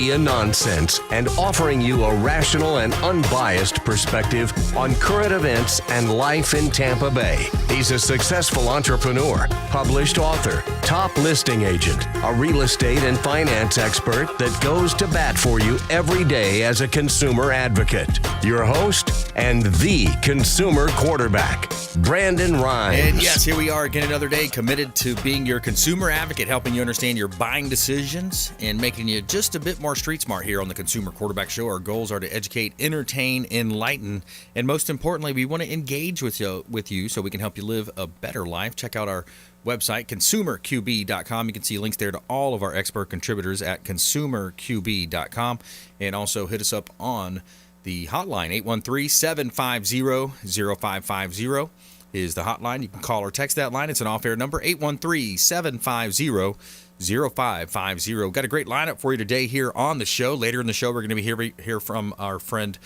nonsense and offering you a rational and unbiased perspective on current events and life in Tampa Bay. He's a successful entrepreneur, published author, top listing agent, a real estate and finance expert that goes to bat for you every day as a consumer advocate. Your host and the consumer quarterback, Brandon Rhymes. And yes, here we are again another day, committed to being your consumer advocate, helping you understand your buying decisions and making you just a bit more street smart here on the Consumer Quarterback Show. Our goals are to educate, entertain, enlighten, and most importantly, we want to engage with you so we can help you live a better life. Check out our website, consumerqb.com. You can see links there to all of our expert contributors at consumerqb.com. And also hit us up on the hotline, 813-750-0550 is the hotline. You can call or text that line. It's an off-air number, 813-750-0550. Got a great lineup for you today here on the show. Later in the show, we're going to be hear from our friend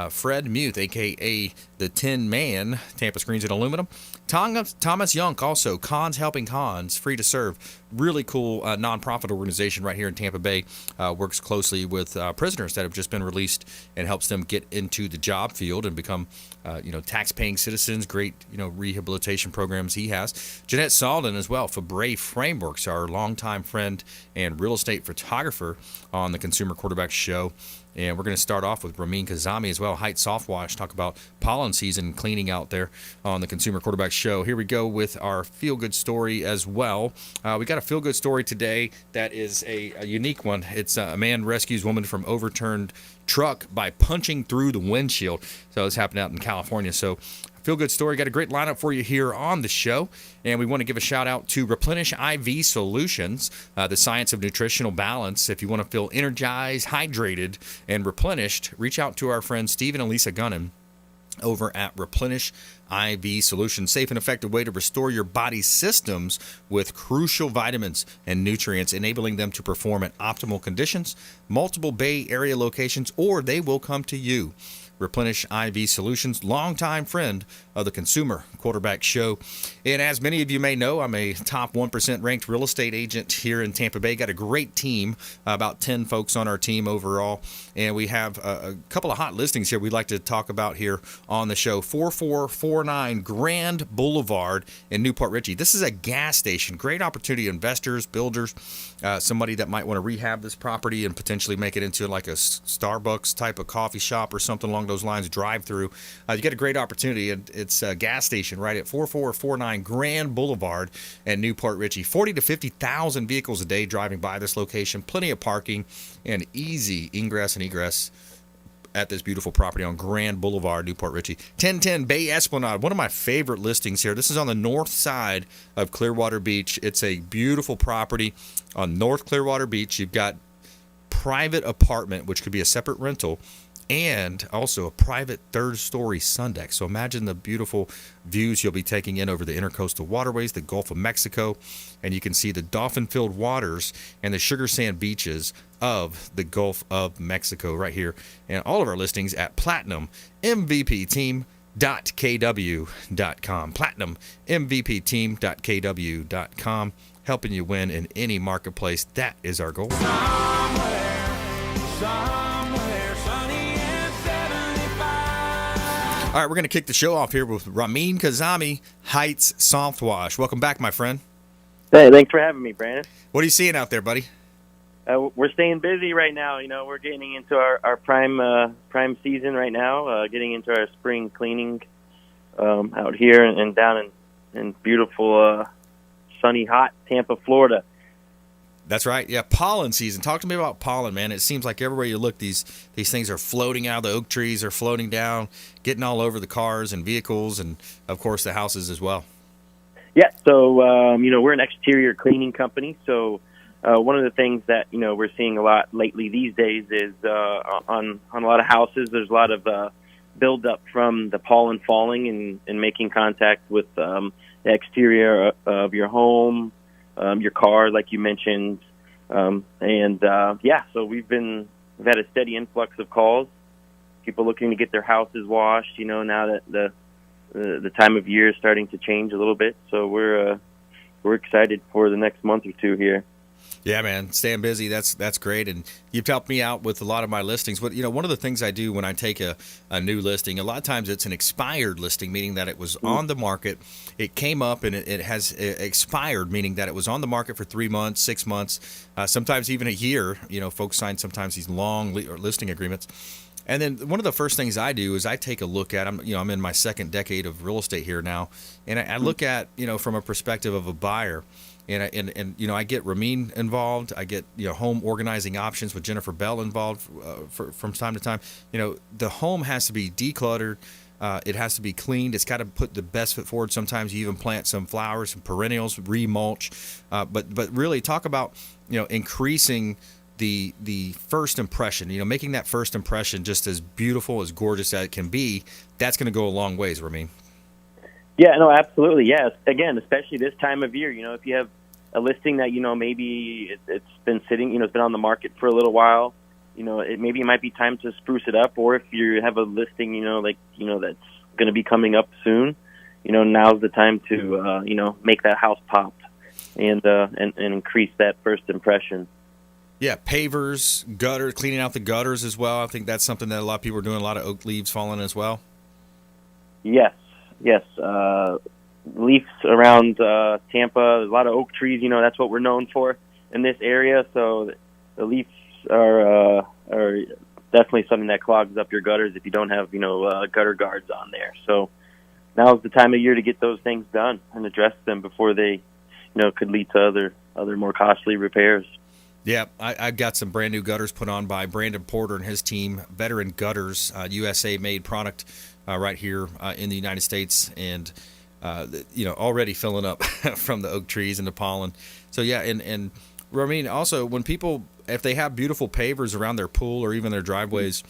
Fred Muth, a.k.a. the Tin Man, Tampa Screens and Aluminum. Thomas Younk, also, Cons Helping Cons, free to serve. Really cool nonprofit organization right here in Tampa Bay. Works closely with prisoners that have just been released and helps them get into the job field and become tax-paying citizens. Great rehabilitation programs he has. Jeanette Salden as well, Febre Frameworks, our longtime friend and real estate photographer on the Consumer Quarterback Show. And we're going to start off with Ramin KHAZAMI as well, Height Soft Wash, talk about pollen season cleaning out there on the Consumer Quarterback Show. Here we go with our feel-good story as well. We got a feel-good story today that is a unique one. It's a man rescues woman from overturned truck by punching through the windshield. So this happened out in California. So feel good story. Got a great lineup for you here on the show. And we want to give a shout out to Replenish IV Solutions, the science of nutritional balance. If you want to feel energized, hydrated, and replenished, reach out to our friends Steve and Elisa Gunnan over at Replenish IV Solutions. Safe and effective way to restore your body's systems with crucial vitamins and nutrients, enabling them to perform at optimal conditions, multiple Bay Area locations, or they will come to you. Replenish IV Solutions, longtime friend of the Consumer Quarterback Show. And as many of you may know, I'm a top 1% ranked real estate agent here in Tampa Bay. Got a great team, about 10 folks on our team overall. And we have a couple of hot listings here we'd like to talk about here on the show. 4449 Grand Boulevard in Newport Richey. This is a gas station. Great opportunity, investors, builders, somebody that might want to rehab this property and potentially make it into like a Starbucks type of coffee shop or something along those lines, drive through. You get a great opportunity. It's a gas station right at 4449 Grand Boulevard in Newport Richey. 40 to 50,000 vehicles a day driving by this location. Plenty of parking and easy ingress and egress at this beautiful property on Grand Boulevard, Newport Richey. 1010 Bay Esplanade, one of my favorite listings here. This is on the north side of Clearwater Beach. It's a beautiful property on North Clearwater Beach. You've got private apartment, which could be a separate rental, and also a private third-story sun deck. So imagine the beautiful views you'll be taking in over the intercoastal waterways, the Gulf of Mexico, and you can see the dolphin-filled waters and the sugar sand beaches of the Gulf of Mexico right here. And all of our listings at platinummvpteam.kw.com. platinummvpteam.kw.com, helping you win in any marketplace. That is our goal. All right, we're going to kick the show off here with Ramin KHAZAMI, Heights Soft Wash. Welcome back, my friend. Hey, thanks for having me, Brandon. What are you seeing out there, buddy? We're staying busy right now. We're getting into our prime season right now, getting into our spring cleaning out here and down in beautiful, sunny, hot Tampa, Florida. That's right. Yeah, pollen season. Talk to me about pollen, man. It seems like everywhere you look, these things are floating out of the oak trees, are floating down, getting all over the cars and vehicles, and of course the houses as well. Yeah. So we're an exterior cleaning company. So one of the things that we're seeing a lot lately these days is on a lot of houses, there's a lot of buildup from the pollen falling and making contact with the exterior of your home. Your car, like you mentioned, so we've had a steady influx of calls. People looking to get their houses washed. Now that the time of year is starting to change a little bit, so we're excited for the next month or two here. Yeah, man, staying busy. That's great, and you've helped me out with a lot of my listings. But one of the things I do when I take a new listing, a lot of times it's an expired listing, meaning that it was on the market, it came up and it has expired, meaning that it was on the market for 3 months, 6 months, sometimes even a year. Folks sign sometimes these long listing agreements. And then one of the first things I do is I take a look at, I'm in my second decade of real estate here now, and I look at, from a perspective of a buyer. And I get Ramin involved. I get home organizing options with Jennifer Bell involved from time to time. The home has to be decluttered. It has to be cleaned. It's got to put the best foot forward. Sometimes you even plant some flowers, some perennials, remulch. But really talk about increasing the first impression. Making that first impression just as beautiful, as gorgeous as it can be. That's going to go a long ways, Ramin. Yeah, no, absolutely. Yes. Again, especially this time of year, if you have a listing that, maybe it's been sitting, it's been on the market for a little while, maybe it might be time to spruce it up. Or if you have a listing, that's going to be coming up soon, now's the time to, make that house pop and increase that first impression. Yeah, pavers, gutters, cleaning out the gutters as well. I think that's something that a lot of people are doing, a lot of oak leaves falling as well. Yes. Leaves around Tampa, there's a lot of oak trees. That's what we're known for in this area. So the leaves are definitely something that clogs up your gutters if you don't have gutter guards on there. So now's the time of year to get those things done and address them before they could lead to other more costly repairs. Yeah, I've got some brand new gutters put on by Brandon Porter and his team, Veteran Gutters, USA made product right here in the United States, and already filling up from the oak trees and the pollen. So yeah, and Ramin, also when people, if they have beautiful pavers around their pool or even their driveways,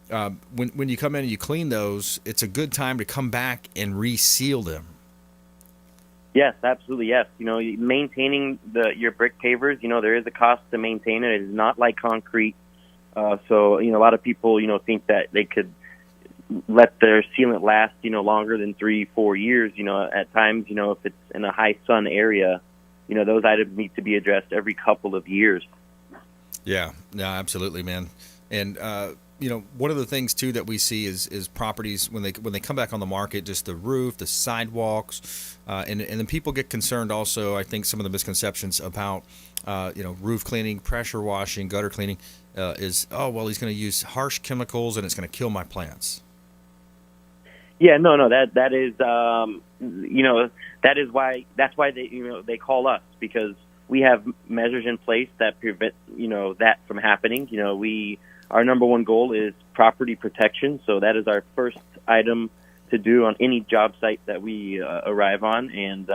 when you come in and you clean those, it's a good time to come back and reseal them. Yes, absolutely. Yes, maintaining your brick pavers, there is a cost to maintain it. It is not like concrete. So a lot of people think that they could let their sealant last longer than 3-4 years. At times, if it's in a high sun area, those items need to be addressed every couple of years. Yeah, no, absolutely, man. And one of the things too that we see is properties when they come back on the market, just the roof, the sidewalks, and then people get concerned also. I think some of the misconceptions about roof cleaning, pressure washing, gutter cleaning is, oh well, he's going to use harsh chemicals and it's going to kill my plants. Yeah, no, that is that's why they call us, because we have measures in place that prevent that from happening. Our number one goal is property protection, so that is our first item to do on any job site that we arrive on, and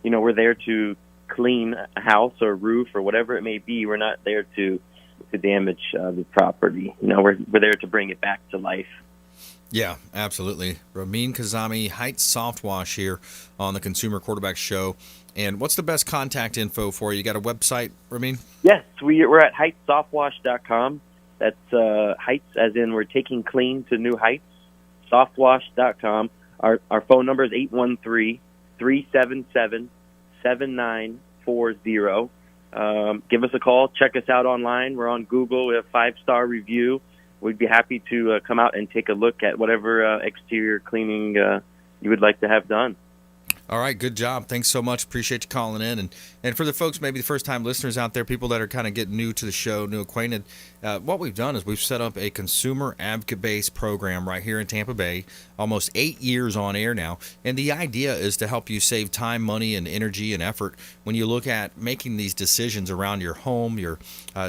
we're there to clean a house or roof or whatever it may be. We're not there to damage the property. We're there to bring it back to life. Yeah, absolutely. Ramin KHAZAMI, Heights Soft Wash here on the Consumer Quarterback Show. And what's the best contact info for you? You got a website, Ramin? Yes, we're at heightssoftwash.com. That's Heights as in we're taking clean to new heights, softwash.com. Our phone number is 813-377-7940. Give us a call. Check us out online. We're on Google. We have 5-star review. We'd be happy to come out and take a look at whatever exterior cleaning you would like to have done. All right, good job. Thanks so much. Appreciate you calling in. And for the folks, maybe the first-time listeners out there, people that are kind of getting new to the show, new acquainted, what we've done is we've set up a consumer advocate-based program right here in Tampa Bay, almost 8 years on air now. And the idea is to help you save time, money, and energy and effort when you look at making these decisions around your home, your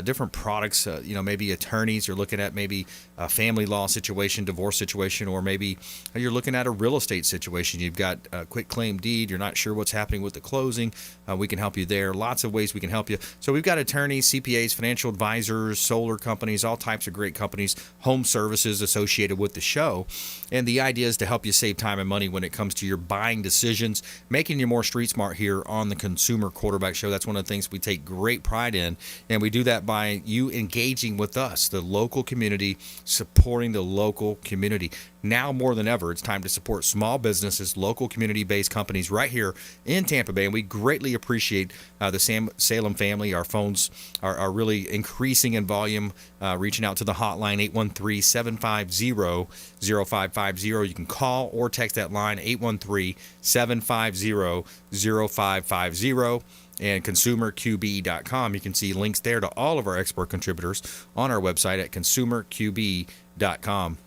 different products, maybe attorneys, you're looking at maybe a family law situation, divorce situation, or maybe you're looking at a real estate situation. You've got a quick claim deed. You're not sure what's happening with the closing. We can help you there. Lots of ways we can help you. So we've got attorneys, CPAs, financial advisors, solar companies, all types of great companies, home services associated with the show. And the idea is to help you save time and money when it comes to your buying decisions, making you more street smart here on the Consumer Quarterback Show. That's one of the things we take great pride in. And we do that by you engaging with us, the local community, supporting the local community. Now more than ever, it's time to support small businesses, local community-based companies companies right here in Tampa Bay, and we greatly appreciate the Salem family. Our phones are really increasing in volume, reaching out to the hotline, 813-750-0550. You can call or text that line, 813-750-0550. And consumerqb.com. You can see links there to all of our expert contributors on our website at consumerqb.com.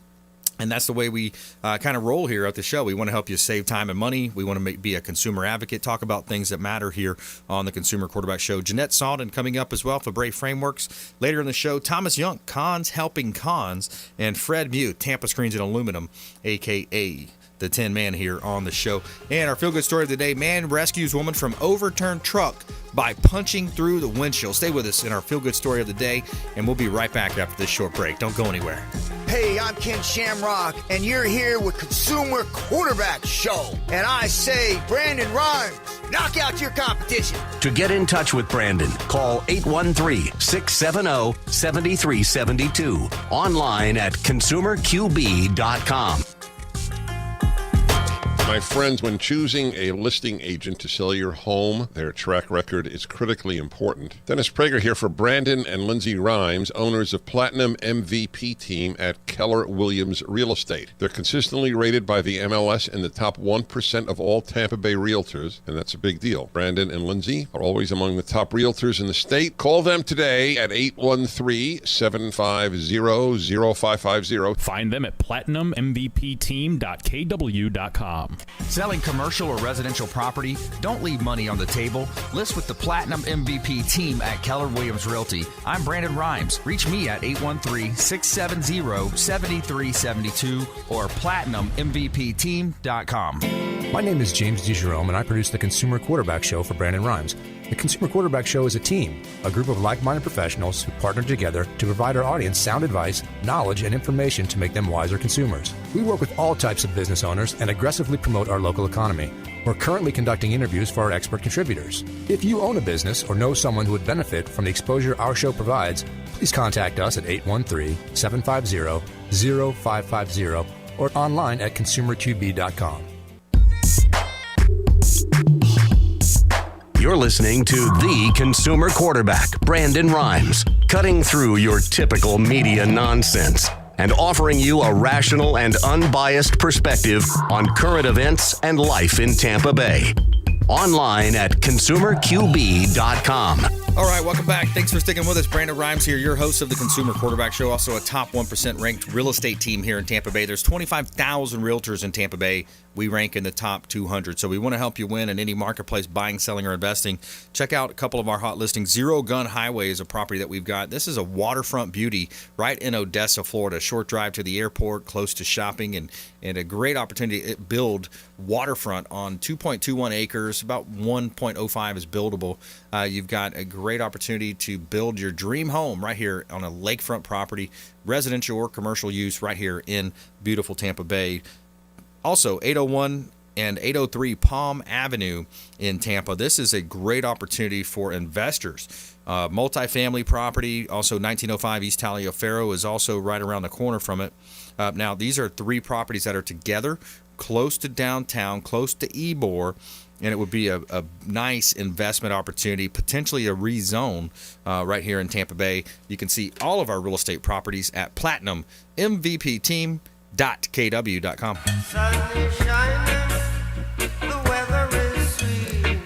And that's the way we kind of roll here at the show. We want to help you save time and money. We want to be a consumer advocate, talk about things that matter here on the Consumer Quarterback Show. Jeanette Salden coming up as well, Febre Frameworks. Later in the show, Thomas Young, Cons Helping Cons, and Fred Mute, Tampa Screens and Aluminum, a.k.a. the Tin Man here on the show. And our feel-good story of the day, man rescues woman from overturned truck by punching through the windshield. Stay with us in our feel-good story of the day, and we'll be right back after this short break. Don't go anywhere. Hey, I'm Ken Shamrock, and you're here with Consumer Quarterback Show. And I say, Brandon Rhymes, knock out your competition. To get in touch with Brandon, call 813-670-7372. Online at consumerqb.com. My friends, when choosing a listing agent to sell your home, their track record is critically important. Dennis Prager here for Brandon and Lindsay Rhymes, owners of Platinum MVP Team at Keller Williams Real Estate. They're consistently rated by the MLS in the top 1% of all Tampa Bay realtors, and that's a big deal. Brandon and Lindsay are always among the top realtors in the state. Call them today at 813-750-0550. Find them at platinummvpteam.kw.com. Selling commercial or residential property? Don't leave money on the table. List with the Platinum MVP Team at Keller Williams Realty. I'm Brandon Rhymes. Reach me at 813-670-7372 or platinummvpteam.com. My name is James DeJerome, and I produce the Consumer Quarterback Show for Brandon Rhymes. The Consumer Quarterback Show is a team, a group of like-minded professionals who partner together to provide our audience sound advice, knowledge, and information to make them wiser consumers. We work with all types of business owners and aggressively promote our local economy. We're currently conducting interviews for our expert contributors. If you own a business or know someone who would benefit from the exposure our show provides, please contact us at 813-750-0550 or online at consumerqb.com. You're listening to the Consumer Quarterback, Brandon Rhymes, cutting through your typical media nonsense and offering you a rational and unbiased perspective on current events and life in Tampa Bay. Online at consumerqb.com. All right, welcome back. Thanks for sticking with us. Brandon Rhymes here, your host of the Consumer Quarterback Show, also a top 1% ranked real estate team here in Tampa Bay. There's 25,000 realtors in Tampa Bay. We rank in the top 200. So we want to help you win in any marketplace, buying, selling, or investing. Check out a couple of our hot listings. Zero Gun Highway is a property that we've got. This is a waterfront beauty right in Odessa, Florida. Short drive to the airport, close to shopping, and a great opportunity to build waterfront on 2.21 acres. About 1.05 is buildable. You've got a great opportunity to build your dream home right here on a lakefront property, residential or commercial use right here in beautiful Tampa Bay. Also, 801 and 803 Palm Avenue in Tampa. This is a great opportunity for investors. Multifamily property, also 1905 East Taliaferro is also right around the corner from it. Now, these are three properties that are together, close to downtown, close to Ybor, and it would be a nice investment opportunity, potentially a rezone right here in Tampa Bay. You can see all of our real estate properties at platinummvpteam.kw.com. Sun is shining, the weather is sweet.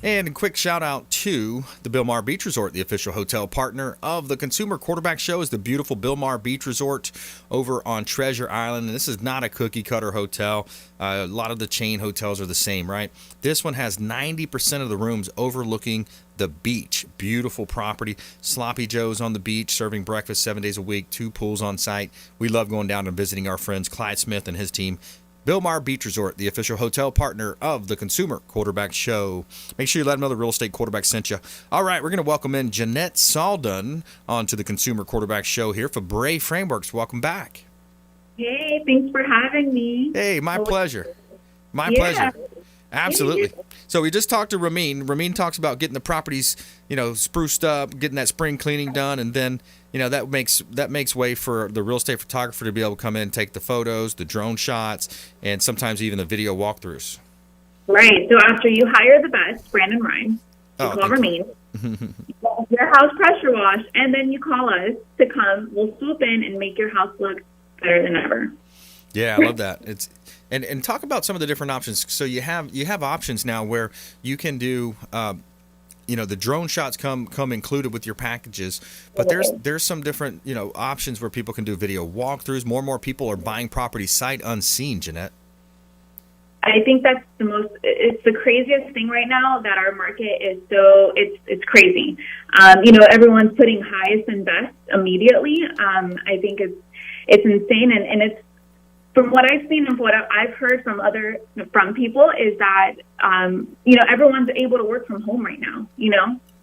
And a quick shout out to the Bilmar Beach Resort, the official hotel partner of the Consumer Quarterback Show, is the beautiful Bilmar Beach Resort over on Treasure Island. And this is not a cookie cutter hotel. A lot of the chain hotels are the same, right? This one has 90% of the rooms overlooking the beach. Beautiful property. Sloppy Joe's on the beach, serving breakfast 7 days a week, 2 pools on site. We love going down and visiting our friends Clyde Smith and his team. Bilmar Beach Resort, the official hotel partner of the Consumer Quarterback Show. Make sure you let them know the real estate quarterback sent you. All right, we're going to welcome in Jeanette Salden onto the Consumer Quarterback Show here for Febre Frameworks. Welcome back. Hey, thanks for having me. Hey, my pleasure. My pleasure. Absolutely. So we just talked to Ramin. Ramin talks about getting the properties, spruced up, getting that spring cleaning done, and then, that makes way for the real estate photographer to be able to come in and take the photos, the drone shots, and sometimes even the video walkthroughs. Right. So after you hire the best, Brandon Rhymes, you call Ramin, your house pressure wash, and then you call us to come. We'll swoop in and make your house look better than ever. Yeah, I love that. It's and talk about some of the different options. So you have options now where you can do. The drone shots come included with your packages, but there's some different options where people can do video walkthroughs. More and more people are buying property sight unseen, Jeanette. I think that's it's the craziest thing right now, that our market is it's crazy. Everyone's putting highest and best immediately. I think it's insane, and it's, from what I've seen and what I've heard from people, is that everyone's able to work from home right now.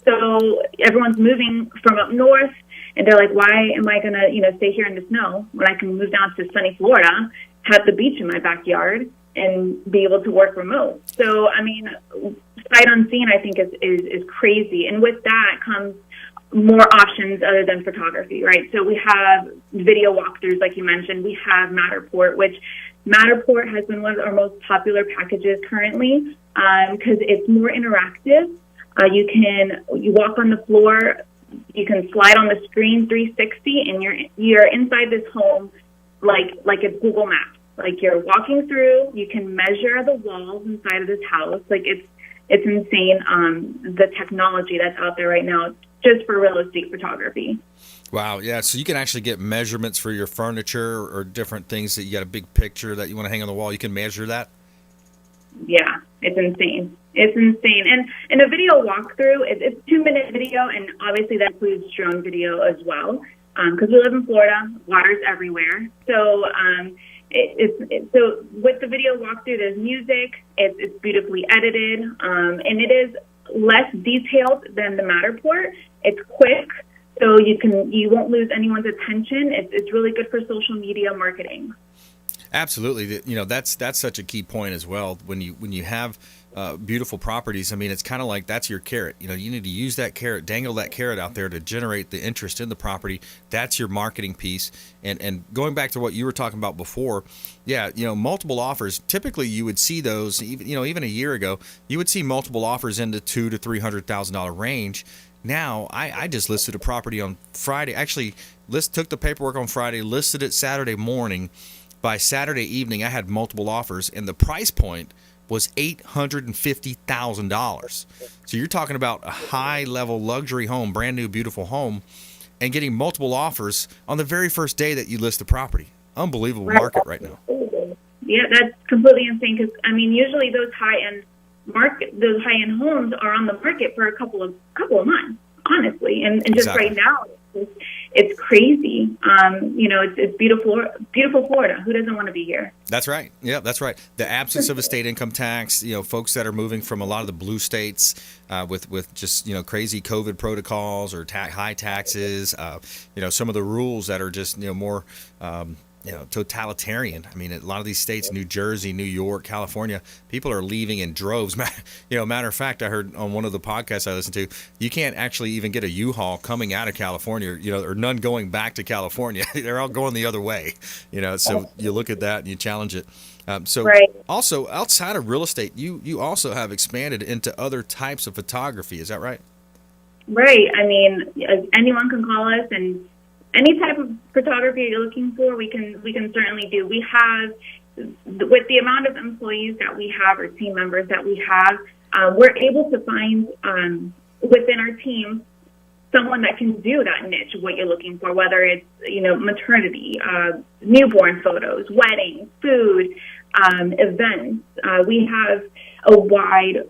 So everyone's moving from up north, and they're like, why am I gonna stay here in the snow when I can move down to sunny Florida, have the beach in my backyard, and be able to work remote? So I mean, sight unseen, I think is crazy, and with that comes more options other than photography, right? So we have video walkthroughs, like you mentioned. We have Matterport, which Matterport has been one of our most popular packages currently, because it's more interactive. You walk on the floor, you can slide on the screen 360, and you're inside this home like it's Google Maps. Like, you're walking through, you can measure the walls inside of this house. Like, it's insane, the technology that's out there right now, just for real estate photography. Wow, yeah. So you can actually get measurements for your furniture or different things that you got a big picture that you want to hang on the wall. You can measure that? Yeah, it's insane. It's insane. And a video walkthrough, it's 2-minute video, and obviously that includes drone video as well, because we live in Florida, water's everywhere. So so with the video walkthrough, there's music, it's beautifully edited, and it is less detailed than the Matterport. It's quick, so you won't lose anyone's attention. It's really good for social media marketing. Absolutely. That's such a key point as well. When you have beautiful properties, I mean, it's kind of like that's your carrot. You need to use that carrot, dangle that carrot out there to generate the interest in the property. That's your marketing piece. And going back to what you were talking about before, yeah, multiple offers. Typically, you would see those. Even a year ago, you would see multiple offers in the $200,000 to $300,000 range. Now, I just listed a property on Friday. Actually, took the paperwork on Friday, listed it Saturday morning. By Saturday evening, I had multiple offers, and the price point was $850,000. So you're talking about a high-level luxury home, brand new, beautiful home, and getting multiple offers on the very first day that you list the property. Unbelievable market right now. Yeah, that's completely insane. Because usually those high-end homes are on the market for a couple of months, honestly, and just right now. It's crazy. It's beautiful Florida. Who doesn't want to be here? That's right. Yeah, that's right. The absence of a state income tax, folks that are moving from a lot of the blue states with just, crazy COVID protocols or high taxes, some of the rules that are just, more totalitarian. I mean, a lot of these states, New Jersey, New York, California, people are leaving in droves. Matter of fact, I heard on one of the podcasts I listened to, you can't actually even get a U-Haul coming out of California, or none going back to California. They're all going the other way, so you look at that and you challenge it. Right. Also, outside of real estate, you also have expanded into other types of photography. Is that right? Right. I mean, anyone can call us, and any type of photography you're looking for, we can certainly do. We have, with the amount of employees that we have, or team members that we have, we're able to find within our team someone that can do that niche, what you're looking for, whether it's, maternity, newborn photos, weddings, food, events. We have a wide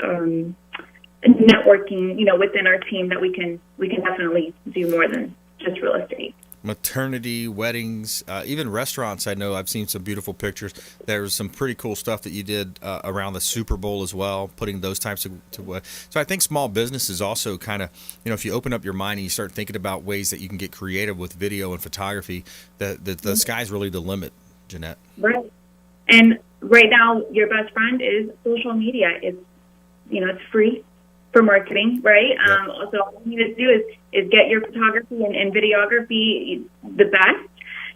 networking, within our team that we can definitely do more than just real estate. Maternity, weddings, even restaurants. I know I've seen some beautiful pictures. There was some pretty cool stuff that you did around the Super Bowl as well, putting those types of so I think small businesses also kind of, if you open up your mind and you start thinking about ways that you can get creative with video and photography, the sky's really the limit, Jeanette. Right. And right now, your best friend is social media. It's free for marketing, right? Yep. So all you need to do is get your photography and videography the best,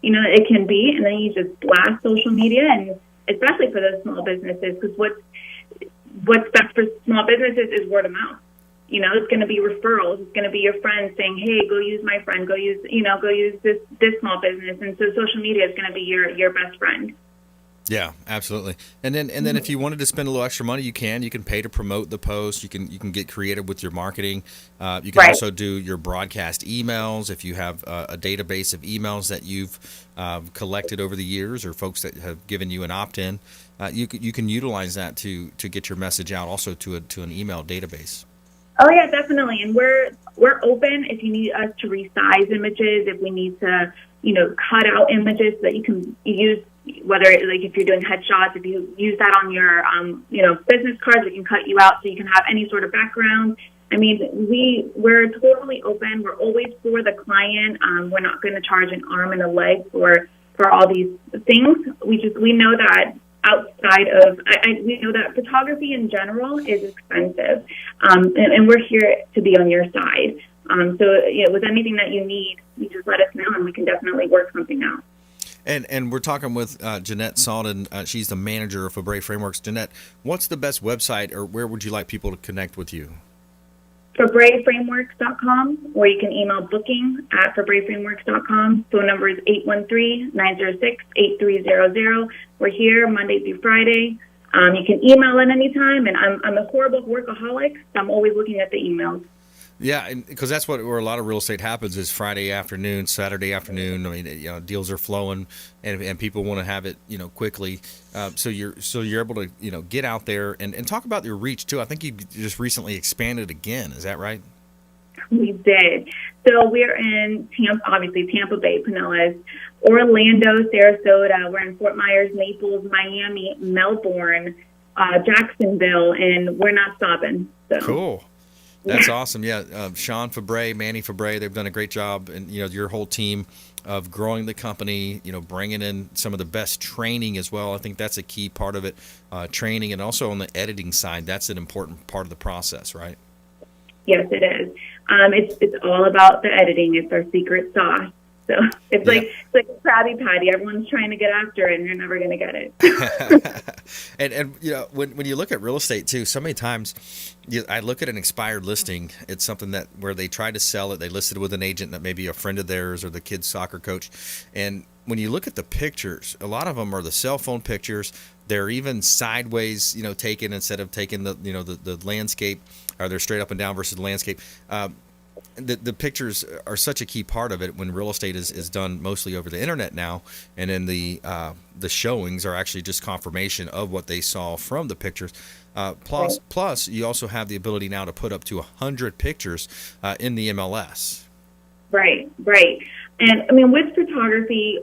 it can be, and then you just blast social media, and especially for those small businesses, because what's best for small businesses is word of mouth. You know, it's going to be referrals. It's going to be your friends saying, "Hey, go use my friend. Go use this small business." And so social media is going to be your best friend. Yeah, absolutely. And then if you wanted to spend a little extra money, you can. You can pay to promote the post. You can get creative with your marketing. You can also do your broadcast emails if you have a database of emails that you've collected over the years, or folks that have given you an opt-in. You can utilize that to get your message out also to an email database. Oh yeah, definitely. And we're open if you need us to resize images, if we need to, cut out images that you can use, whether if you're doing headshots, if you use that on your business cards, we can cut you out so you can have any sort of background. I mean, we're totally open. We're always for the client. We're not going to charge an arm and a leg for all these things. We know that outside of, we know that photography in general is expensive, and we're here to be on your side. With anything that you need, you just let us know, and we can definitely work something out. And we're talking with Jeanette Salden. She's the manager of Febre Frameworks. Jeanette, what's the best website, or where would you like people to connect with you? FebreFrameworks.com, or you can email booking@FebreFrameworks.com. Phone number is 813-906-8300. We're here Monday through Friday. You can email at any time, and I'm a horrible workaholic, so I'm always looking at the emails. Yeah, because that's where a lot of real estate happens is Friday afternoon, Saturday afternoon. I mean, deals are flowing, and people want to have it, quickly. So you're able to, get out there and talk about your reach too. I think you just recently expanded again. Is that right? We did. So we're in Tampa Bay, Pinellas, Orlando, Sarasota. We're in Fort Myers, Naples, Miami, Melbourne, Jacksonville, and we're not stopping. So. Cool. That's awesome. Yeah. Sean Febre, Manny Febre, they've done a great job. And, your whole team of growing the company, bringing in some of the best training as well. I think that's a key part of it, training, and also on the editing side, that's an important part of the process, right? Yes, it is. It's all about the editing. It's our secret sauce. So it's like a Krabby Patty. Everyone's trying to get after it, and you're never going to get it. and when you look at real estate too, so many times I look at an expired listing. It's something where they tried to sell it. They listed it with an agent that may be a friend of theirs or the kid's soccer coach. And when you look at the pictures, a lot of them are the cell phone pictures. They're even sideways, taken instead of taking the landscape, or they're straight up and down versus the landscape. The pictures are such a key part of it when real estate is done mostly over the internet now, and then the showings are actually just confirmation of what they saw from the pictures. Plus, you also have the ability now to put up to 100 pictures in the MLS. Right. And I mean, with photography,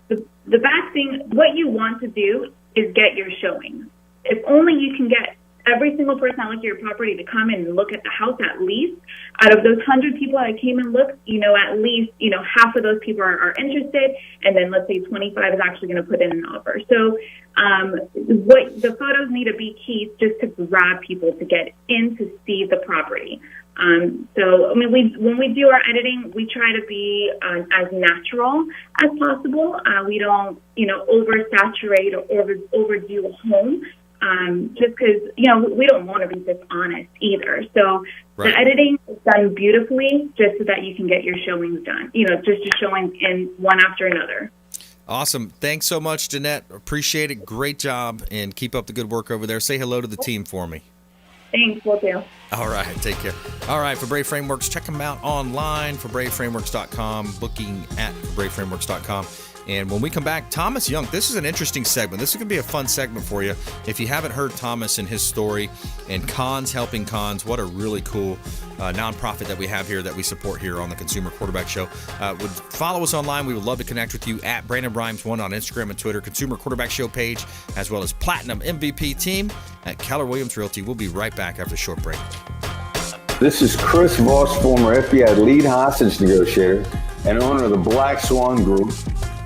the best thing, what you want to do is get your showing. If only you can get every single person that looked at your property to come in and look at the house, at least out of those 100 people that came and looked, at least, half of those people are interested. And then let's say 25 is actually going to put in an offer. So what the photos need to be key just to grab people to get in to see the property. When we do our editing, we try to be as natural as possible. We don't, oversaturate or overdo a home. Just because, we don't want to be dishonest either. So The editing is done beautifully just so that you can get your showings done, just your showings in one after another. Awesome. Thanks so much, Jeanette. Appreciate it. Great job, and keep up the good work over there. Say hello to the team for me. Thanks. Will do. All right. Take care. All right. Febre Frameworks, check them out online, FebreFrameworks.com, booking at FebreFrameworks.com. And when we come back, Thomas Young, this is an interesting segment. This is going to be a fun segment for you. If you haven't heard Thomas and his story, and Cons Helping Cons, what a really cool nonprofit that we have here that we support here on the Consumer Quarterback Show. Would follow us online. We would love to connect with you at Brandon Rhymes 1 on Instagram and Twitter, Consumer Quarterback Show page, as well as Platinum MVP team at Keller Williams Realty. We'll be right back after a short break. This is Chris Voss, former FBI lead hostage negotiator and owner of the Black Swan Group,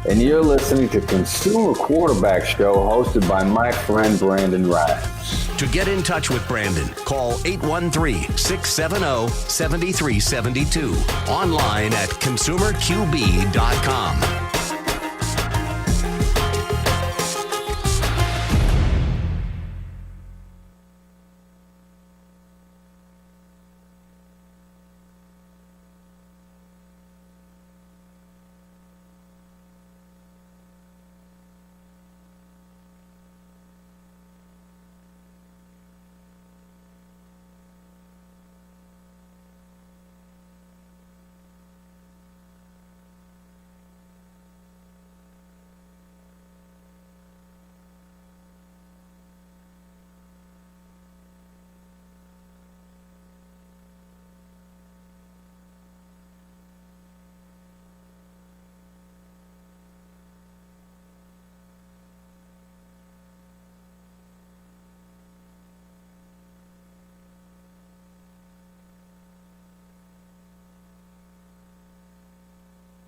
and you're listening to Consumer Quarterback Show hosted by my friend Brandon Rhymes. To get in touch with Brandon, call 813-670-7372. Online at consumerqb.com.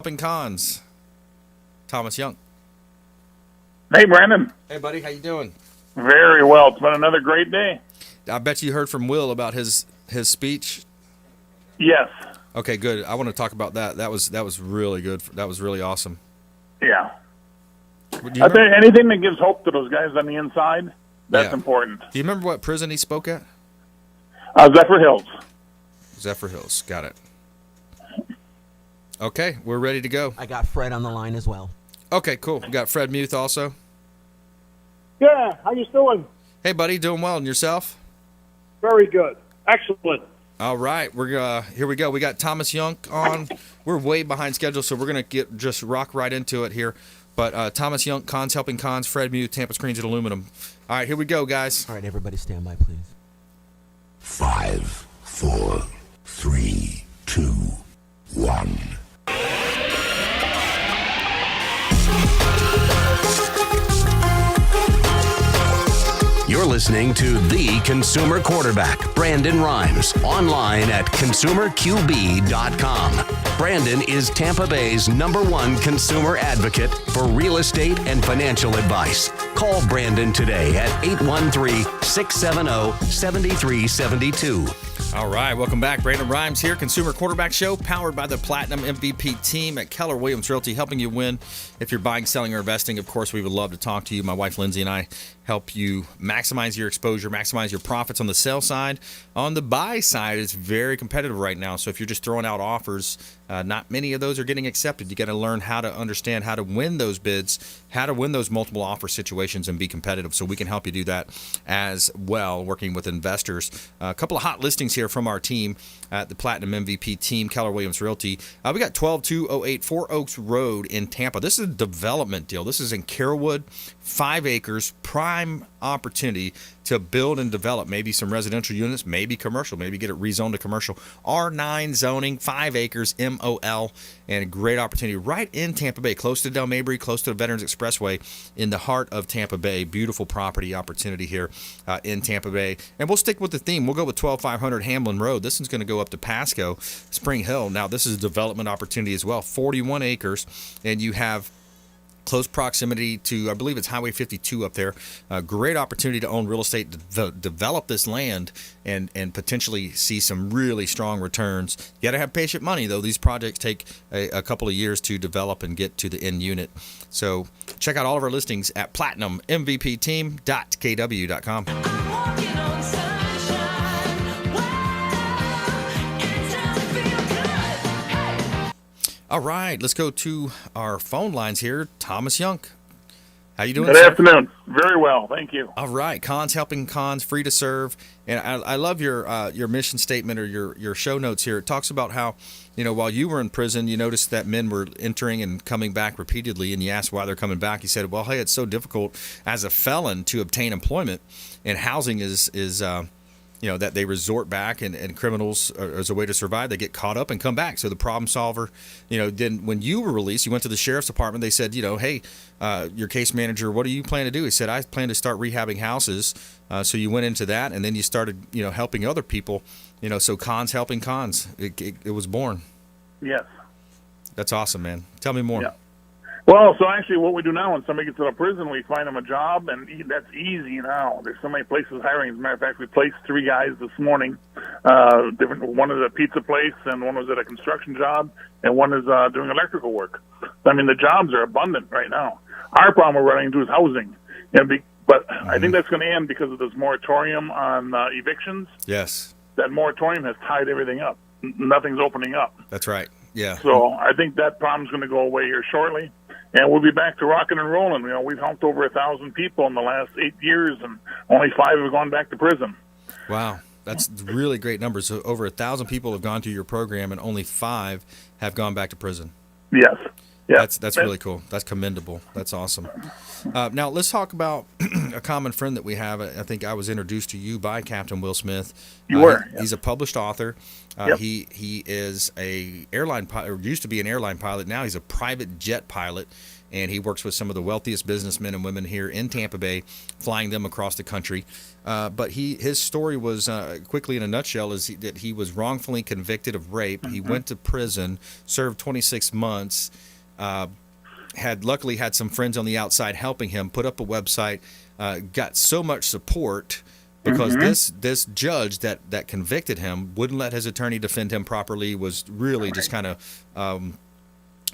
Helping Cons, Thomas Young. Hey, Brandon. Hey, buddy. How you doing? Very well. It's been another great day. I bet you heard from Will about his speech. Yes. Okay, good. I want to talk about that. That was really good. That was really awesome. Yeah. Do you I think remember, anything that gives hope to those guys on the inside, that's important. do you remember what prison he spoke at? Zephyr Hills. Zephyr Hills. Got it. Okay, we're ready to go. I got Fred on the line as well. Okay, cool. We got Fred Muth also. Yeah, how you doing? Hey, buddy. Doing well. And yourself? Very good. Excellent. All right, we're here we go. We got Thomas Young on. We're way behind schedule, so we're gonna just rock right into it here. But Thomas Young, Cons Helping Cons, Fred Muth, Tampa Screens and Aluminum. All right, here we go, guys. All right, everybody stand by, please. 5, 4, 3, 2, 1. You're listening to The Consumer Quarterback, Brandon Rhymes, online at consumerqb.com. Brandon is Tampa Bay's #1 consumer advocate for real estate and financial advice. Call Brandon today at 813-670-7372. All right, welcome back. Brandon Rhymes here, Consumer Quarterback Show, powered by the Platinum MVP team at Keller Williams Realty, helping you win if you're buying, selling, or investing. Of course, we would love to talk to you. My wife, Lindsay, and I help you maximize your exposure, maximize your profits on the sell side. On the buy side, it's very competitive right now. So if you're just throwing out offers, not many of those are getting accepted. You got to learn how to understand how to win those bids, how to win those multiple offer situations and be competitive. So we can help you do that as well, working with investors. A couple of hot listings here from our team at the Platinum MVP team, Keller Williams Realty. We got 12208 Four Oaks Road in Tampa. This is a development deal. This is in Carrollwood, 5 acres, prime opportunity to build and develop maybe some residential units, maybe commercial, maybe get it rezoned to commercial. R9 zoning, 5 acres, MOL, and a great opportunity right in Tampa Bay, close to Del Mabry, close to the Veterans Expressway, in the heart of Tampa Bay. Beautiful property opportunity here in Tampa Bay. And we'll stick with the theme. We'll go with 12500 Hamlin Road. This one's going to go up to Pasco, Spring Hill. Now, this is a development opportunity as well, 41 acres, and you have close proximity to, I believe it's Highway 52 up there. Great opportunity to own real estate, to develop this land, and potentially see some really strong returns. You got to have patient money, though. These projects take a couple of years to develop and get to the end unit. So check out all of our listings at platinummvpteam.kw.com. All right, let's go to our phone lines here. Thomas Young, how you doing, Good sir? afternoon. Very well, thank you. All right, Cons Helping Cons, free to serve. And I love your mission statement or your show notes here. It talks about how, while you were in prison, you noticed that men were entering and coming back repeatedly, and you asked why they're coming back. You said, well, hey, it's so difficult as a felon to obtain employment, and housing is that they resort back, and criminals, as a way to survive, they get caught up and come back. So the problem solver, then when you were released, you went to the sheriff's department. They said, hey, your case manager, what do you plan to do? He said, I plan to start rehabbing houses. So you went into that, and then you started, helping other people. So Cons Helping Cons, it was born. Yes. That's awesome, man. Tell me more. Yeah. Well, so actually what we do now, when somebody gets out of prison, we find them a job, and that's easy now. There's so many places hiring. As a matter of fact, we placed 3 guys this morning. One is at a pizza place, and one was at a construction job, and one is doing electrical work. I mean, the jobs are abundant right now. Our problem we're running into is housing. But I think that's going to end because of this moratorium on evictions. Yes. That moratorium has tied everything up. Nothing's opening up. That's right. Yeah. So I think that problem's going to go away here shortly. And we'll be back to rocking and rolling. We've helped over 1,000 people in the last 8 years, and only 5 have gone back to prison. Wow, that's really great numbers. So over 1,000 people have gone through your program, and only 5 have gone back to prison. Yes. Yeah. That's really cool. That's commendable. That's awesome. Now let's talk about a common friend that we have. I think I was introduced to you by Captain Will Smith. You were. He's a published author. Yep. He is a airline pilot, or used to be an airline pilot. Now he's a private jet pilot, and he works with some of the wealthiest businessmen and women here in Tampa Bay, flying them across the country. But his story was, quickly in a nutshell, is that he was wrongfully convicted of rape. He went to prison, served 26 months. Luckily had some friends on the outside helping him, put up a website, got so much support because this judge that convicted him wouldn't let his attorney defend him properly, was really just kind of,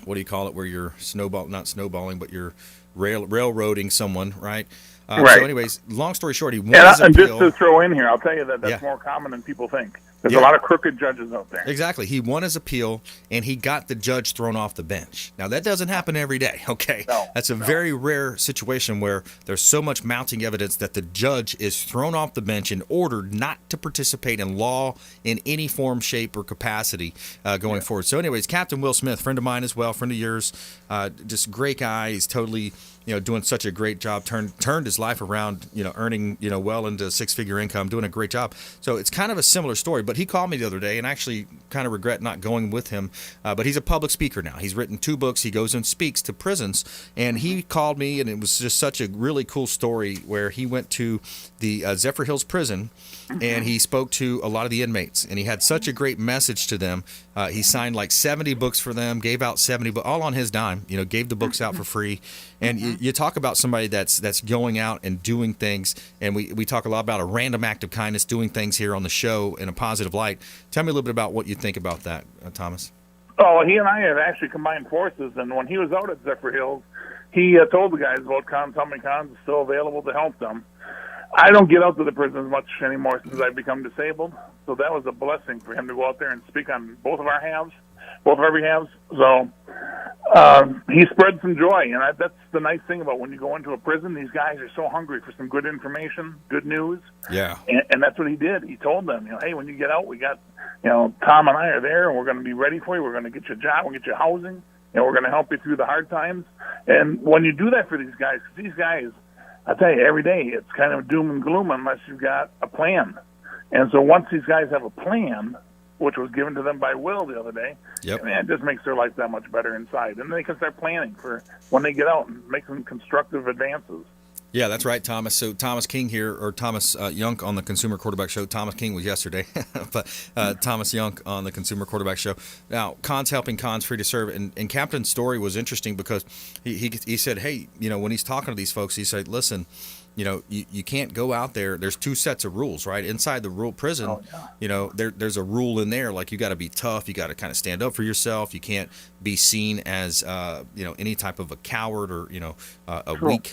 what do you call it, where you're not snowballing, but you're railroading someone, right? Right. So anyways, long story short, he won his appeal. And just to throw in here, I'll tell you that's more common than people think. There's a lot of crooked judges out there. Exactly. He won his appeal, and he got the judge thrown off the bench. Now, that doesn't happen every day, okay? That's a very rare situation where there's so much mounting evidence that the judge is thrown off the bench and ordered not to participate in law in any form, shape, or capacity going forward. So anyways, Captain Will Smith, friend of mine as well, friend of yours, just great guy. He's totally doing such a great job, turned his life around, earning, well into six-figure income, doing a great job. So it's kind of a similar story, but he called me the other day, and I actually kind of regret not going with him, but he's a public speaker now. He's written 2 books. He goes and speaks to prisons, and he called me, and it was just such a really cool story where he went to the Zephyr Hills prison, and he spoke to a lot of the inmates, and he had such a great message to them. He signed like 70 books for them, gave out 70 books, all on his dime, gave the books out for free. And you talk about somebody that's going out and doing things, and we talk a lot about a random act of kindness, doing things here on the show in a positive light. Tell me a little bit about what you think about that, Thomas. Oh, he and I have actually combined forces, and when he was out at Zephyr Hills, he told the guys about Tommy Cons is still available to help them. I don't get out to the prisons much anymore since I've become disabled, so that was a blessing for him to go out there and speak on both of our every halves. So he spread some joy, and that's the nice thing about when you go into a prison. These guys are so hungry for some good information, good news. Yeah. And that's what he did. He told them, hey, when you get out, we got, Tom and I are there, and we're going to be ready for you. We're going to get you a job, we'll get you housing, and we're going to help you through the hard times. And when you do that for these guys, I tell you, every day it's kind of doom and gloom unless you've got a plan. And so once these guys have a plan, which was given to them by Will the other day, it just makes their life that much better inside. And they can start planning for when they get out and make some constructive advances. Yeah, that's right, Thomas. So Thomas King here, or Thomas Young on the Consumer Quarterback Show. Thomas King was yesterday, but Thomas Young on the Consumer Quarterback Show. Now, Cons Helping Cons, free to serve. And Captain's story was interesting because he said, hey, when he's talking to these folks, he said, listen, you can't go out there. There's 2 sets of rules, right? Inside the rule prison, there's a rule in there, like you got to be tough. You got to kind of stand up for yourself. You can't be seen as, any type of a coward or, a weak,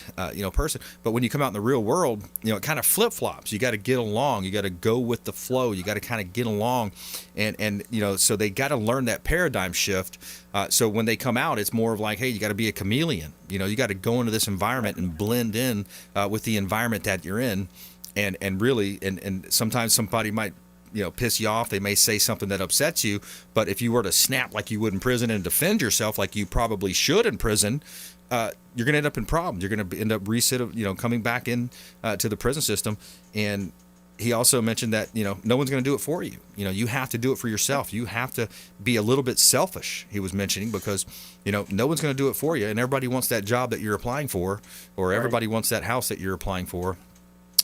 person. But when you come out in the real world, it kind of flip-flops. You got to get along. You got to go with the flow. You got to kind of get along. And so they got to learn that paradigm shift. So when they come out, it's more of like, hey, you got to be a chameleon. You got to go into this environment and blend in with the environment that you're in, and really, and sometimes somebody might piss you off. They may say something that upsets you, but if you were to snap like you would in prison and defend yourself like you probably should in prison, you're going to end up in problems. You're going to end up coming back in to the prison system. And he also mentioned that, no one's going to do it for you. You have to do it for yourself. You have to be a little bit selfish, he was mentioning, because, no one's going to do it for you. And everybody wants that job that you're applying for, or everybody wants that house that you're applying for.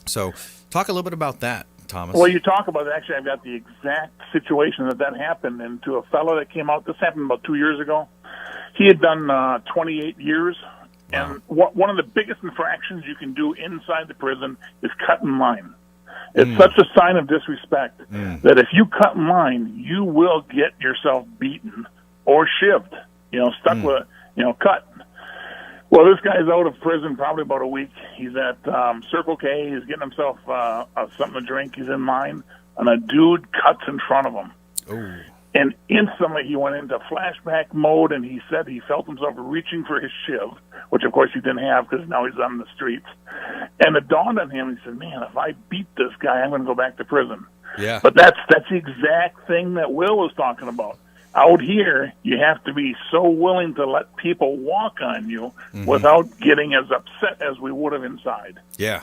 So talk a little bit about that, Thomas. Well, you talk about it. Actually, I've got the exact situation that happened. And to a fellow that came out, this happened about 2 years ago. He had done 28 years. Wow. And one of the biggest infractions you can do inside the prison is cut in line. It's such a sign of disrespect that if you cut in line, you will get yourself beaten or shivved, stuck with, cut. Well, this guy's out of prison probably about a week. He's at Circle K. He's getting himself something to drink. He's in line, and a dude cuts in front of him. Ooh. And instantly he went into flashback mode, and he said he felt himself reaching for his shiv, which of course he didn't have because now he's on the streets. And it dawned on him, he said, man, if I beat this guy, I'm going to go back to prison. Yeah. But that's the exact thing that Will was talking about. Out here, you have to be so willing to let people walk on you without getting as upset as we would have inside. Yeah.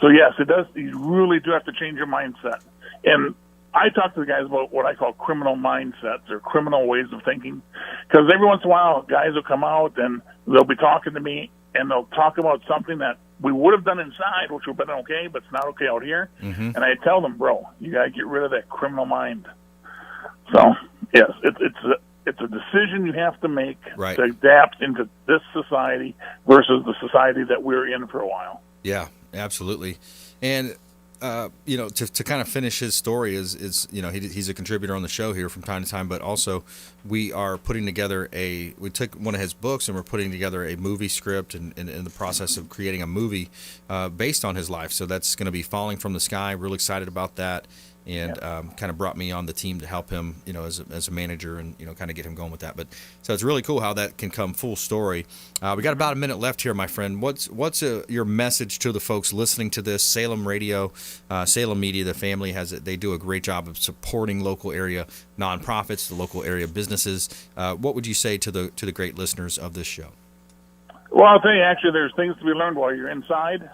So, yes, it does. You really do have to change your mindset. And I talk to the guys about what I call criminal mindsets or criminal ways of thinking. Because every once in a while, guys will come out and they'll be talking to me, and they'll talk about something that we would have done inside, which would have been okay, but it's not okay out here. And I tell them, bro, you got to get rid of that criminal mind. So, yes, it's a decision you have to make to adapt into this society versus the society that we're in for a while. Yeah, absolutely. And to kind of finish his story is he's a contributor on the show here from time to time, but also we are putting together we took one of his books and we're putting together a movie script and in the process of creating a movie based on his life. So that's going to be Falling from the Sky. Real excited about that. And kind of brought me on the team to help him, as a manager and, kind of get him going with that. But so it's really cool how that can come full story. We got about a minute left here, my friend. What's your message to the folks listening to this? Salem Radio, Salem Media, the family they do a great job of supporting local area nonprofits, the local area businesses. What would you say to the great listeners of this show? Well, I'll tell you, actually, there's things to be learned while you're inside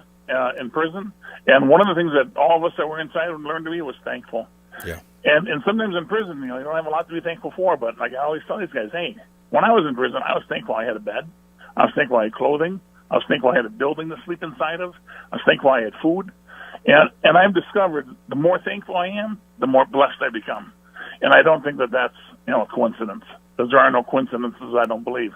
in prison. And one of the things that all of us that were inside learned to be was thankful. Yeah. And sometimes in prison, you don't have a lot to be thankful for. But like I always tell these guys, hey, when I was in prison, I was thankful I had a bed. I was thankful I had clothing. I was thankful I had a building to sleep inside of. I was thankful I had food. And I've discovered the more thankful I am, the more blessed I become. And I don't think that that's a coincidence. Because there are no coincidences, I don't believe.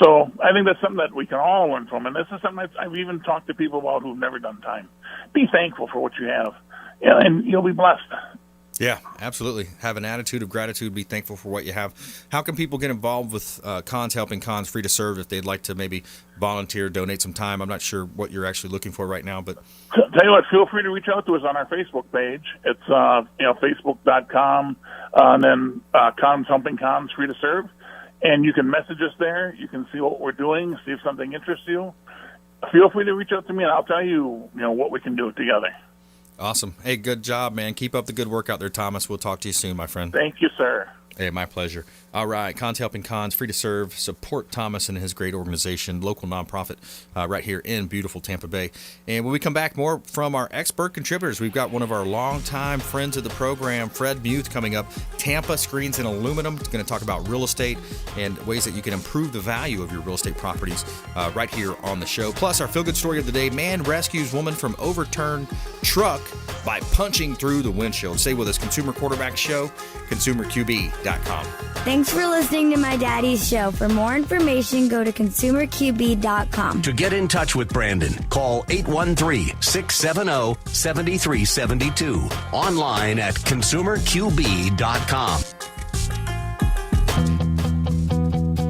So I think that's something that we can all learn from. And this is something that I've even talked to people about who've never done time. Be thankful for what you have, and you'll be blessed. Yeah, absolutely. Have an attitude of gratitude. Be thankful for what you have. How can people get involved with Cons Helping Cons Free to Serve if they'd like to maybe volunteer, donate some time? I'm not sure what you're actually looking for right now, but tell you what, feel free to reach out to us on our Facebook page. It's facebook.com and then Cons Helping Cons Free to Serve, and you can message us there. You can see what we're doing, see if something interests you. Feel free to reach out to me, and I'll tell you, what we can do together. Awesome. Hey, good job, man. Keep up the good work out there, Thomas. We'll talk to you soon, my friend. Thank you, sir. Hey, my pleasure. All right, Cons Helping Cons, Free to Serve. Support Thomas and his great organization, local nonprofit right here in beautiful Tampa Bay. And when we come back, more from our expert contributors. We've got one of our longtime friends of the program, Fred Muth, coming up. Tampa Screens and Aluminum. He's going to talk about real estate and ways that you can improve the value of your real estate properties right here on the show. Plus, our feel-good story of the day, man rescues woman from overturned truck by punching through the windshield. Stay with us, Consumer Quarterback Show, consumerqb.com. Thanks for listening to my daddy's show. For more information, go to consumerqb.com. To get in touch with Brandon, call 813-670-7372. Online at consumerqb.com.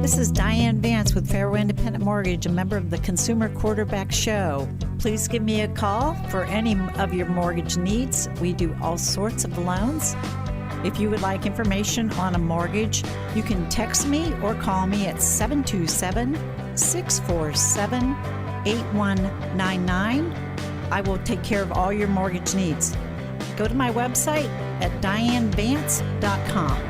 This is Diane Vance with Fairway Independent Mortgage, a member of the Consumer Quarterback Show. Please give me a call for any of your mortgage needs. We do all sorts of loans. If you would like information on a mortgage, you can text me or call me at 727-647-8199. I will take care of all your mortgage needs. Go to my website at dianevance.com.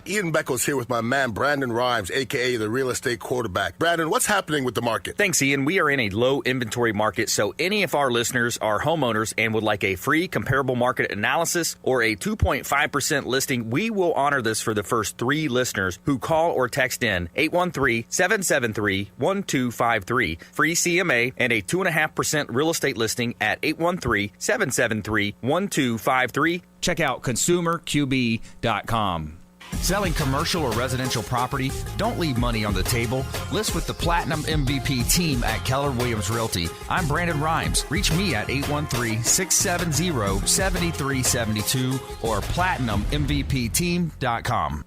Ian Beckles here with my man Brandon Rhymes, a.k.a. the real estate quarterback. Brandon, what's happening with the market? Thanks, Ian. We are in a low inventory market, so any of our listeners are homeowners and would like a free comparable market analysis or a 2.5% listing, we will honor this for the first 3 listeners who call or text in 813-773-1253. Free CMA and a 2.5% real estate listing at 813-773-1253. Check out consumerqb.com. Selling commercial or residential property? Don't leave money on the table. List with the Platinum MVP team at Keller Williams Realty. I'm Brandon Rhymes. Reach me at 813-670-7372 or platinummvpteam.com.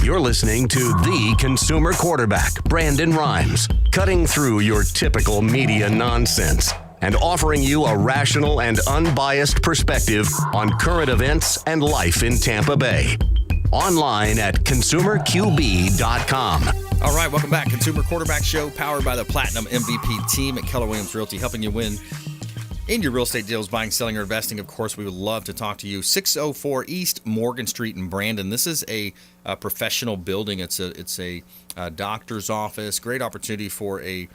You're listening to the Consumer Quarterback, Brandon Rhymes, cutting through your typical media nonsense and offering you a rational and unbiased perspective on current events and life in Tampa Bay. Online at consumerqb.com. All right, welcome back. Consumer Quarterback Show, powered by the Platinum MVP team at Keller Williams Realty, helping you win in your real estate deals, buying, selling, or investing. Of course, we would love to talk to you. 604 East Morgan Street in Brandon. This is a professional building. It's a doctor's office. Great opportunity for a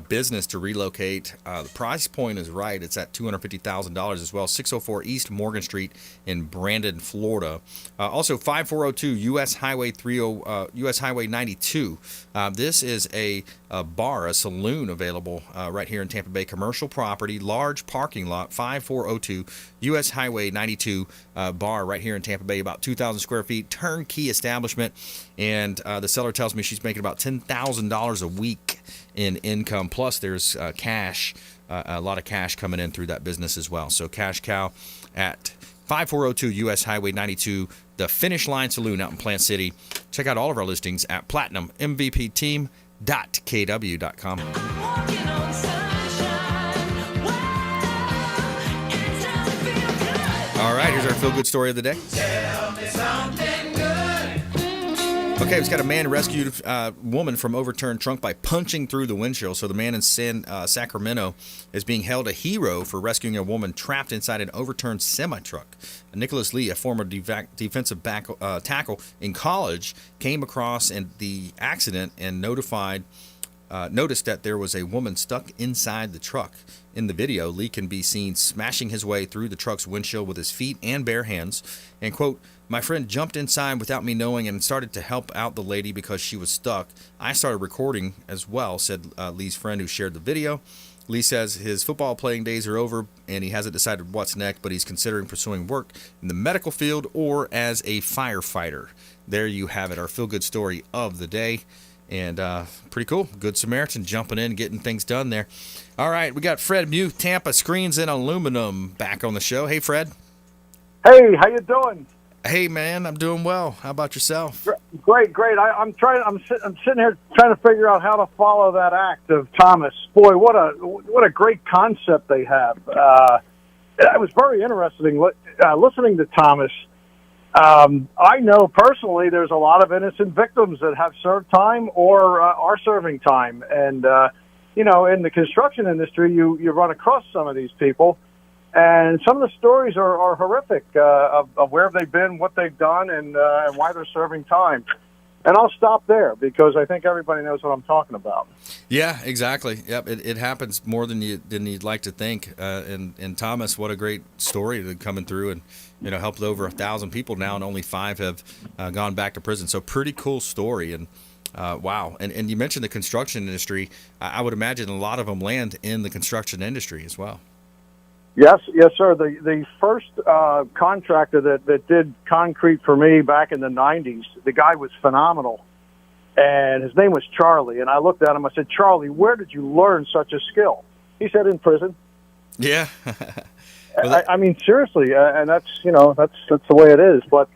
business to relocate. The price point is right. It's at $250,000 as well. 604 East Morgan Street in Brandon, Florida. Also 5402 US Highway 92. This is a bar, a saloon available right here in Tampa Bay. Commercial property, large parking lot. 5402 US Highway 92 bar right here in Tampa Bay. About 2,000 square feet. Turnkey establishment. And the seller tells me she's making about $10,000 a week in income. Plus, there's cash, a lot of cash coming in through that business as well. So, Cash Cow at 5402 US Highway 92, the Finish Line Saloon out in Plant City. Check out all of our listings at platinummvpteam.kw.com. All right, here's our feel-good story of the day. Tell me something good. Okay, we've got a man rescued a woman from overturned trunk by punching through the windshield. So the man in Sacramento is being held a hero for rescuing a woman trapped inside an overturned semi-truck. Nicholas Lee, a former defensive tackle in college, came across the accident and noticed that there was a woman stuck inside the truck. In the video, Lee can be seen smashing his way through the truck's windshield with his feet and bare hands. And, quote, "My friend jumped inside without me knowing and started to help out the lady because she was stuck. I started recording as well," said Lee's friend who shared the video. Lee says his football playing days are over and he hasn't decided what's next, but he's considering pursuing work in the medical field or as a firefighter. There you have it, our feel-good story of the day. And pretty cool. Good Samaritan jumping in, getting things done there. All right, we got Fred Muth, Tampa Screens and Aluminum, back on the show. Hey, Fred. Hey, how you doing? Hey, man, I'm doing well. How about yourself? Great. I'm sitting here trying to figure out how to follow that act of Thomas. Boy, what a great concept they have. It was very interesting listening to Thomas. I know personally there's a lot of innocent victims that have served time or are serving time. And, in the construction industry, you run across some of these people. And some of the stories are horrific of where they've been, what they've done, and why they're serving time. And I'll stop there because I think everybody knows what I'm talking about. Yeah, exactly. Yep, it happens more than you'd like to think. And Thomas, what a great story coming through and helped over 1,000 people now, and only 5 have gone back to prison. So pretty cool story. And wow. And you mentioned the construction industry. I would imagine a lot of them land in the construction industry as well. Yes, sir. The first contractor that did concrete for me back in the 90s, the guy was phenomenal. And his name was Charlie. And I looked at him, I said, "Charlie, where did you learn such a skill?" He said, "In prison." Yeah. I mean, seriously, and that's the way it is. But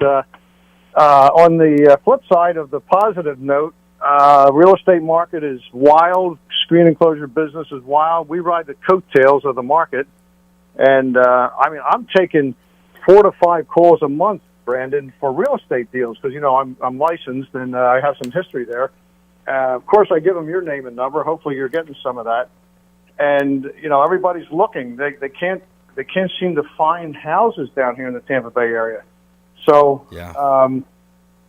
on the flip side of the positive note, real estate market is wild. Screen enclosure business is wild. We ride the coattails of the market. And, I'm taking 4 to 5 calls a month, Brandon, for real estate deals because, I'm licensed and I have some history there. Of course, I give them your name and number. Hopefully you're getting some of that. And, everybody's looking. They can't seem to find houses down here in the Tampa Bay area. So, yeah.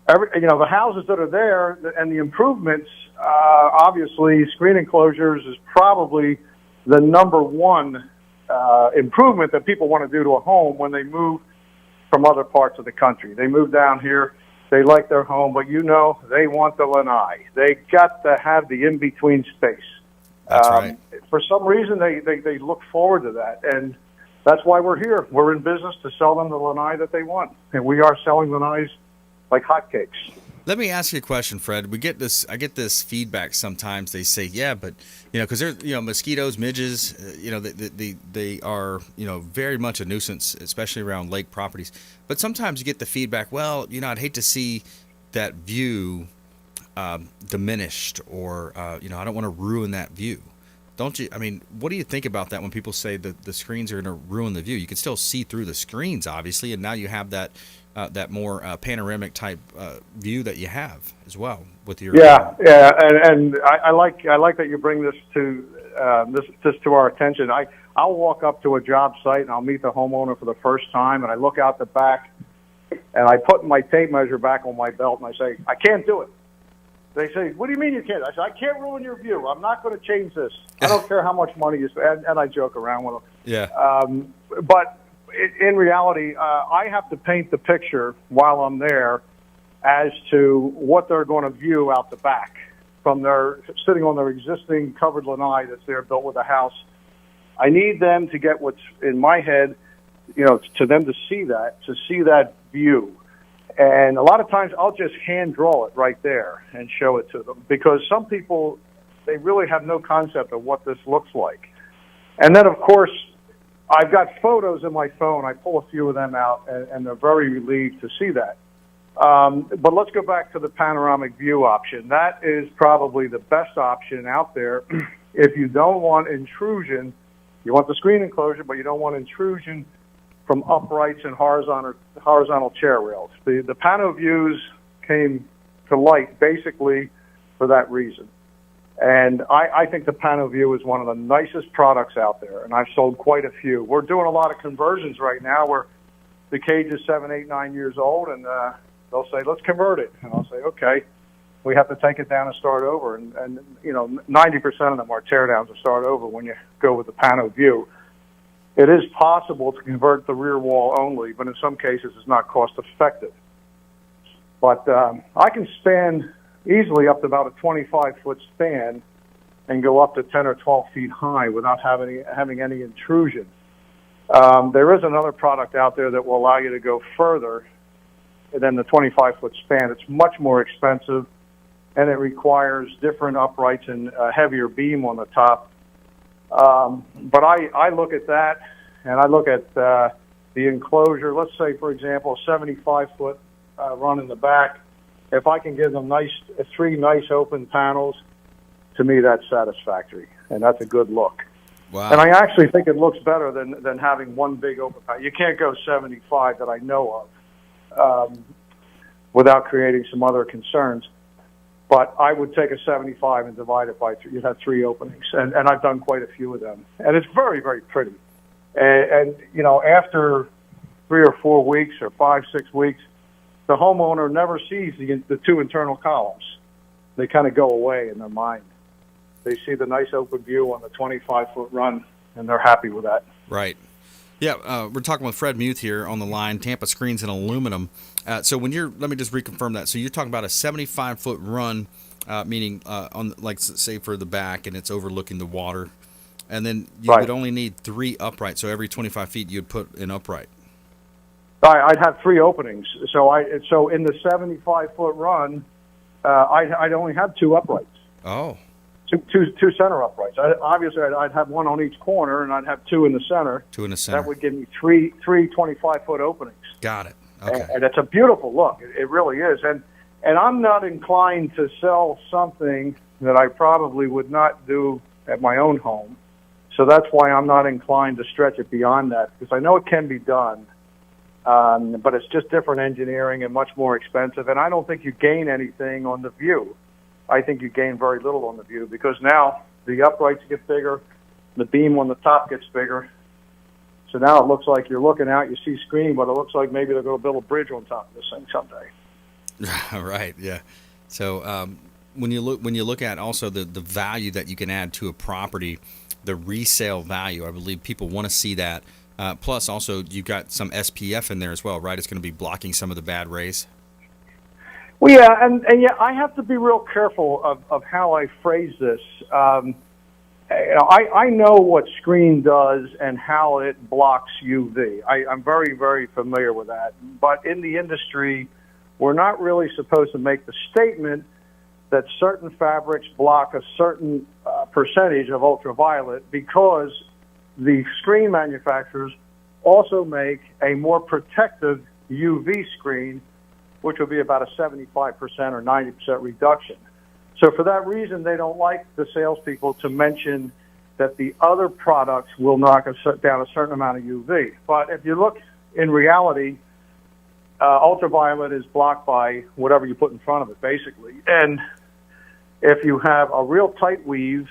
The houses that are there and the improvements, obviously, screen enclosures is probably the number one improvement that people want to do to a home when they move from other parts of the country. They move down here, they like their home, but they want the lanai. They got to have the in-between space. That's right. For some reason, they look forward to that, and that's why we're here. We're in business to sell them the lanai that they want, and we are selling lanais like hotcakes. Let me ask you a question, Fred. I get this feedback sometimes. They say, "Yeah, but because they're mosquitoes, midges, they are very much a nuisance, especially around lake properties." But sometimes you get the feedback, "Well, I'd hate to see that view diminished, or I don't want to ruin that view." Don't you? I mean, what do you think about that when people say that the screens are going to ruin the view? You can still see through the screens, obviously, and now you have that more panoramic type view that you have as well with your. Yeah, and I like that you bring this to our attention. I I'll walk up to a job site and I'll meet the homeowner for the first time, and I look out the back and I put my tape measure back on my belt and I say, I can't do it. They say, what do you mean you can't? I say, I can't ruin your view. I'm not going to change this. I don't care how much money you spend. And I joke around with them. Yeah. But in reality, I have to paint the picture while I'm there as to what they're going to view out the back from their sitting on their existing covered lanai that's there built with a house. I need them to get what's in my head, to them to see that view. And a lot of times I'll just hand draw it right there and show it to them, because some people, they really have no concept of what this looks like. And then, of course, I've got photos in my phone. I pull a few of them out, and they're very relieved to see that. But let's go back to the panoramic view option. That is probably the best option out there if you don't want intrusion. You want the screen enclosure, but you don't want intrusion from uprights and horizontal chair rails. The pano views came to light basically for that reason. And I think the pano view is one of the nicest products out there, and I've sold quite a few. We're doing a lot of conversions right now where the cage is 7, 8, 9 years old, and they'll say, let's convert it. And I'll say, okay, we have to take it down and start over. And 90% of them are teardowns to start over when you go with the pano view. It is possible to convert the rear wall only, but in some cases it's not cost effective. But I can span easily up to about a 25-foot span and go up to 10 or 12 feet high without having any intrusion. There is another product out there that will allow you to go further than the 25-foot span. It's much more expensive, and it requires different uprights and a heavier beam on the top. But I look at that, and I look at the enclosure. Let's say, for example, a 75-foot run in the back. If I can give them 3 nice open panels, to me that's satisfactory, and that's a good look. Wow. And I actually think it looks better than having one big open panel. You can't go 75 that I know of without creating some other concerns. But I would take a 75 and divide it by 3. You'd have 3 openings, and I've done quite a few of them. And it's very, very pretty. And after 3 or 4 weeks or 5, 6 weeks, the homeowner never sees the 2 internal columns. They kind of go away in their mind. They see the nice open view on the 25-foot run, and they're happy with that. Right. Yeah, we're talking with Fred Muth here on the line, Tampa Screens and Aluminum. So let me just reconfirm that. So you're talking about a 75-foot run, meaning on, like, say for the back, and it's overlooking the water, and then you would only need 3 uprights. So every 25 feet you'd put an upright. I'd have 3 openings. So in the 75-foot run, I'd only have 2 uprights. Oh. Two center uprights. Obviously, I'd have 1 on each corner, and I'd have 2 in the center. 2 in the center. That would give me 3 25-foot openings. Got it. Okay. And it's a beautiful look. It really is. And I'm not inclined to sell something that I probably would not do at my own home. So that's why I'm not inclined to stretch it beyond that, because I know it can be done. But it's just different engineering and much more expensive. And I don't think you gain anything on the view. I think you gain very little on the view, because now the uprights get bigger, the beam on the top gets bigger. So now it looks like you're looking out, you see screen, but it looks like maybe they're going to build a bridge on top of this thing someday. Right. Yeah. So when you look at also the value that you can add to a property, the resale value, I believe people want to see that. Plus, also you've got some SPF in there as well, right? It's going to be blocking some of the bad rays. Well, yeah, and I have to be real careful of how I phrase this. I know what screen does and how it blocks UV. I'm very, very familiar with that. But in the industry, we're not really supposed to make the statement that certain fabrics block a certain percentage of ultraviolet, because the screen manufacturers also make a more protective UV screen, which will be about a 75% or 90% reduction. So for that reason, they don't like the salespeople to mention that the other products will knock down a certain amount of UV. But if you look in reality, ultraviolet is blocked by whatever you put in front of it, basically. And if you have a real tight weave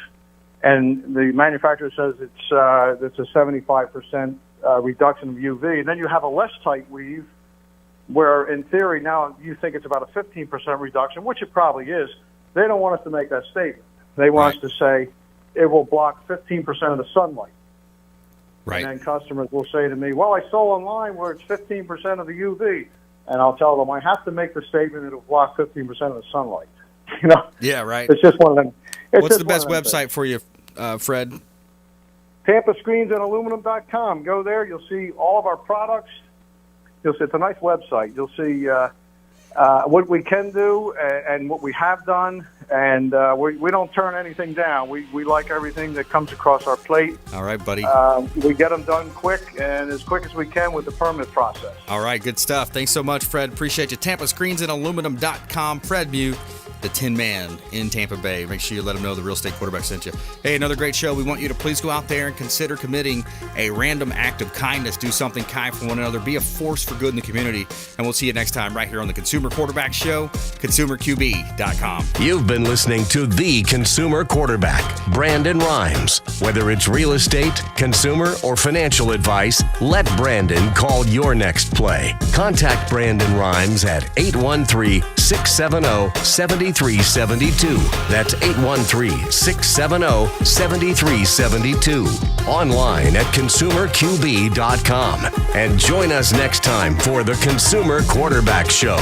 and the manufacturer says it's a 75% reduction of UV, and then you have a less tight weave, where in theory now you think it's about a 15% reduction, which it probably is. They don't want us to make that statement. They want us to say it will block 15% of the sunlight. Right. And then customers will say to me, well, I saw online where it's 15% of the UV. And I'll tell them I have to make the statement it'll block 15% of the sunlight. You know? Yeah, right. It's just one of them. What's the best website for you, Fred? TampaScreensAndAluminum.com. Go there. You'll see all of our products. You'll see it's a nice website. You'll see what we can do and what we have done. And we don't turn anything down. We like everything that comes across our plate. All right, buddy. We get them done quick and as quick as we can with the permit process. All right, good stuff. Thanks so much, Fred. Appreciate you. TampaScreensAndAluminum.com. Fred Mew, the Tin Man in Tampa Bay. Make sure you let him know the Real Estate Quarterback sent you. Hey, another great show. We want you to please go out there and consider committing a random act of kindness. Do something kind for one another. Be a force for good in the community. And we'll see you next time right here on the Consumer Quarterback Show, ConsumerQB.com. You've been listening to The Consumer Quarterback, Brandon Rhymes. Whether it's real estate, consumer, or financial advice, let Brandon call your next play. Contact Brandon Rhymes at 813-670-7372. That's 813-670-7372. Online at ConsumerQB.com. And join us next time for the Consumer Quarterback Show.